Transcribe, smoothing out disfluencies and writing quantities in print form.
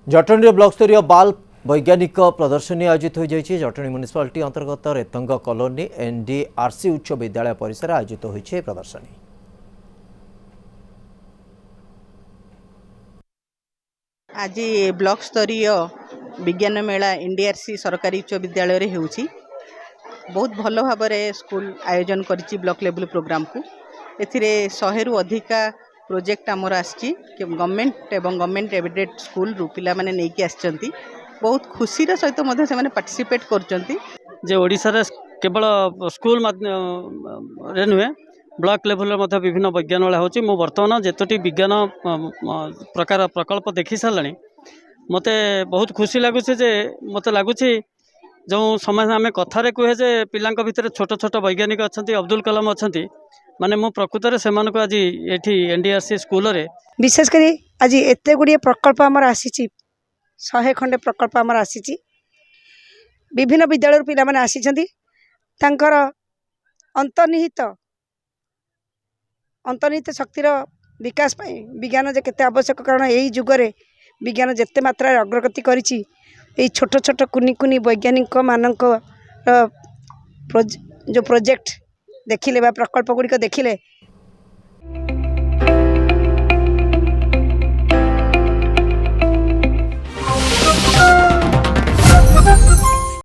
Jatni block स्तरीय बाल वैज्ञानिक प्रदर्शनी आयोजित हो जाइए। जटणी म्युनिसिपालिटी अंतर्गत रेतंग कॉलोनी एनडीआरसी उच्च विद्यालय परिसर आयोजित होइछे प्रदर्शनी। आज ब्लॉक स्तरीय विज्ञान मेला एनडीआरसी सरकारी उच्च विद्यालय रे होउछि। बहुत भल भाव स्कूल आयोजन करिछि ब्लॉक लेवल प्रोग्राम को। एथिरे 100 रु अधिका प्रोजेक्ट आमर आछि गवर्नमेंट एवं गवर्नमेंट एडेड स्कूल रु पिला माने नेकी आछंती। बहुत खुशी रे सहित मध्ये से माने पार्टिसिपेट करचंती जे ओडिसा रे केवल स्कूल रे नुहे ब्लॉक लेवल मध्ये विभिन्न विज्ञान मेला होछि। मो वर्तमान जेतोटी विज्ञान प्रकार प्रकल्प देखि सारलानी मते बहुत खुशी लागुछि। जे मते लागुछि जो समय आम कथारे कहे जे पिलांक भितर छोट छोट वैज्ञानिक अच्छा अब्दुल कलाम अच्छा माने मो प्रकृत में से आज ये एनडीआरसी स्कूल रे विशेषकर आज एत गुड़िए प्रकल्प आमर आसी 100 खंडे प्रकल्प आमर आसी विभिन्न विद्यालय पिला माने आसी तांकर अंतर्निहित शक्तिर विकास पाई विज्ञान जे केते आवश्यक। कारण यही जुगरे विज्ञान जेते मात्रा अग्रगति करिछि छोट छोट कुनी कुनी वैज्ञानिक मानक जो प्रोजेक्ट देखिले बा प्रकल्प गुड़िक देखिले